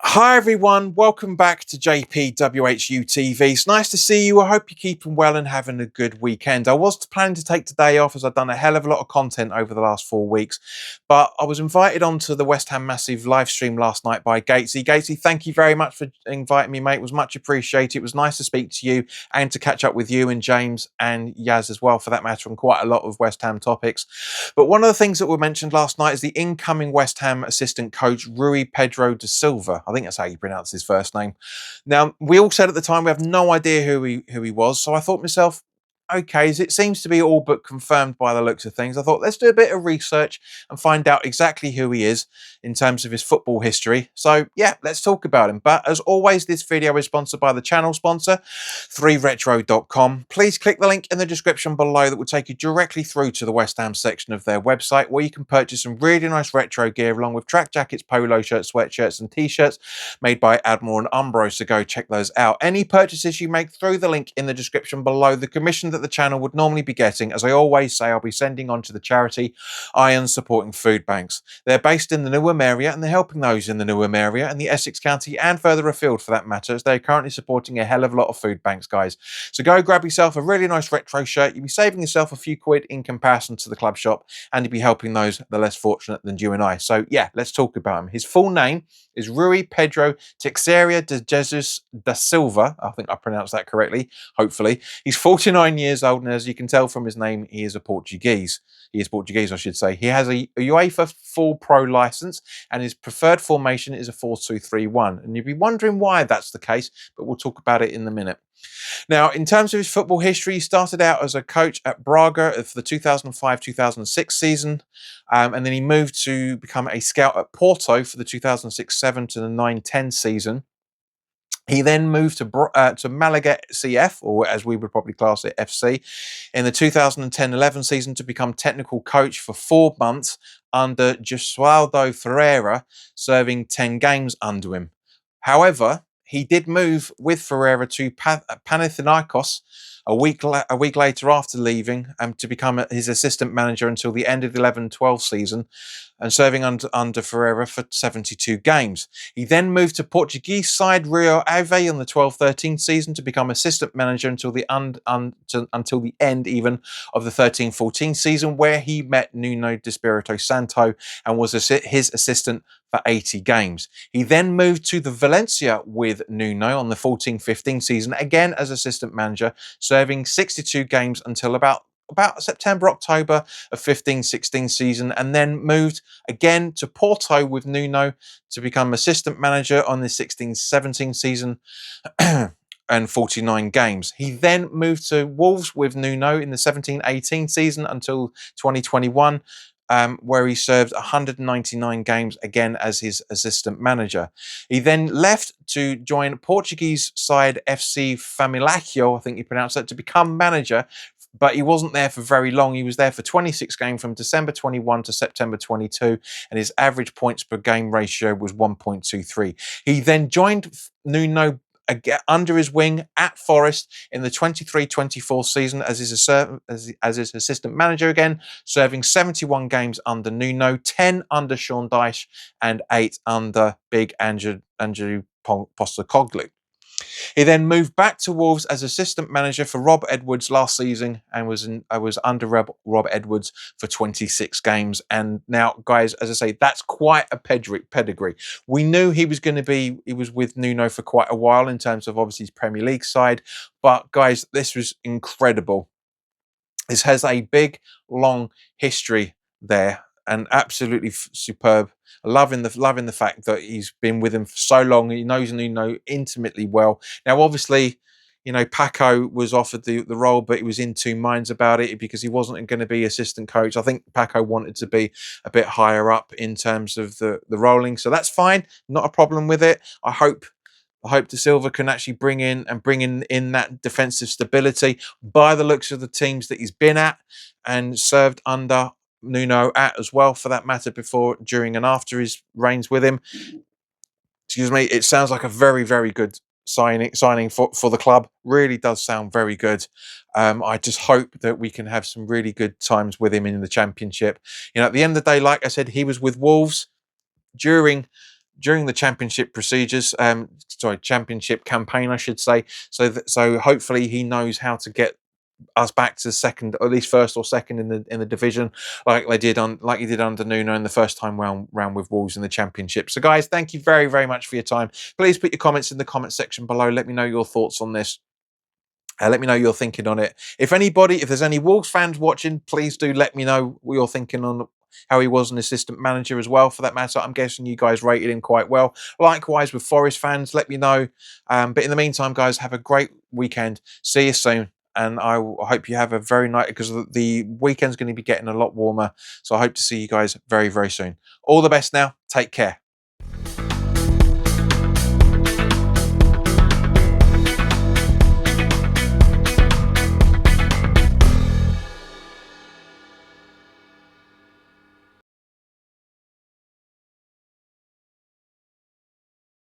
Hi everyone, welcome back to JPWHU TV. It's nice to see you. I hope you're keeping well and having a good weekend. I was planning to take today off as I've done a hell of a lot of content over the last 4 weeks, but I was invited onto the West Ham Massive live stream last night by Gatesy. Gatesy, thank you very much for inviting me, mate. It was much appreciated. It was nice to speak to you and to catch up with you and James and Yaz as well, for that matter, on quite a lot of West Ham topics. But one of the things that were mentioned last night is the incoming West Ham assistant coach, Rui Pedro Da Silva. I think that's how you pronounce his first name. Now, we all said at the time we have no idea who he was, so I thought to myself, okay, as it seems to be all but confirmed by the looks of things, I thought let's do a bit of research and find out exactly who he is in terms of his football history. So yeah, let's talk about him. But as always, this video is sponsored by the channel sponsor, 3retro.com. Please click the link in the description below that will take you directly through to the West Ham section of their website, where you can purchase some really nice retro gear along with track jackets, polo shirts, sweatshirts and t-shirts made by Admiral and Umbro, so go check those out. Any purchases you make through the link in the description below, the commission that the channel would normally be getting, as I always say, I'll be sending on to the charity Iron Supporting Food Banks. They're based in the Newham area and they're helping those in the Newham area and the Essex County and further afield for that matter, as they're currently supporting a hell of a lot of food banks, guys. So go grab yourself a really nice retro shirt. You'll be saving yourself a few quid in comparison to the club shop, and you'll be helping those the less fortunate than you and I. So yeah, let's talk about him. His full name is Rui Pedro Teixeira de Jesus da Silva. I think I pronounced that correctly, hopefully. He's 49 years old, and as you can tell from his name, he is Portuguese, I should say. He has a UEFA full pro license, and his preferred formation is a 4-2-3-1. And you'll be wondering why that's the case, but we'll talk about it in a minute. Now, in terms of his football history, he started out as a coach at Braga for the 2005-2006 season, and then he moved to become a scout at Porto for the 2006-07 to the 9-10 season. He then moved to Malaga CF, or as we would probably class it, FC, in the 2010-11 season to become technical coach for 4 months under Gesualdo Ferreira, serving 10 games under him. However, he did move with Ferreira to Panathinaikos a week later after leaving, to become his assistant manager until the end of the 11-12 season, and serving under Ferreira for 72 games. He then moved to Portuguese side Rio Ave on the 12-13 season to become assistant manager until the end even of the 13-14 season, where he met Nuno Espirito Santo and was his assistant for 80 games. He then moved to the Valencia with Nuno on the 14-15 season, again as assistant manager, serving 62 games until about September, October of 15-16 season, and then moved again to Porto with Nuno to become assistant manager on the 16-17 season and 49 games. He then moved to Wolves with Nuno in the 17-18 season until 2021, where he served 199 games again as his assistant manager. He then left to join Portuguese side FC Famalicão, I think you pronounce that, to become manager, but he wasn't there for very long. He was there for 26 games from December 21 to September 22, and his average points per game ratio was 1.23. He then joined Nuno under his wing at Forest in the 23-24 season as his assistant manager again, serving 71 games under Nuno, 10 under Sean Dyche, and 8 under Big Andrew Postecoglou. He then moved back to Wolves as assistant manager for Rob Edwards last season, and was under Rob Edwards for 26 games. And now, guys, as I say, that's quite a pedigree. We knew he was with Nuno for quite a while in terms of obviously his Premier League side, but guys, this was incredible. This has a big, long history there, and absolutely superb. Loving the fact that he's been with him for so long. He knows Nuno intimately well. Now, obviously, you know, Paco was offered the role, but he was in two minds about it because he wasn't going to be assistant coach. I think Paco wanted to be a bit higher up in terms of the rolling, so that's fine. Not a problem with it. I hope Da Silva can actually bring in that defensive stability. By the looks of the teams that he's been at and served under Nuno at as well, for that matter, before, during, and after his reigns with him. Excuse me. It sounds like a very, very good signing for the club. Really does sound very good. I just hope that we can have some really good times with him in the Championship. You know, at the end of the day, like I said, he was with Wolves during during the championship procedures, sorry, championship campaign, I should say. So hopefully he knows how to get us back to second, or at least first or second in the division, like he did under Nuno in the first time round with Wolves in the championship. So guys, thank you very, very much for your time. Please put your comments in the comment section below. Let me know your thoughts on this. Let me know your thinking on it. If there's any Wolves fans watching, please do let me know what you're thinking on how he was an assistant manager as well, for that matter. I'm guessing you guys rated him quite well. Likewise with Forest fans, let me know. But in the meantime, guys, have a great weekend. See you soon. And I hope you have a very nice, because the weekend's going to be getting a lot warmer. So I hope to see you guys very, very soon. All the best now. Take care.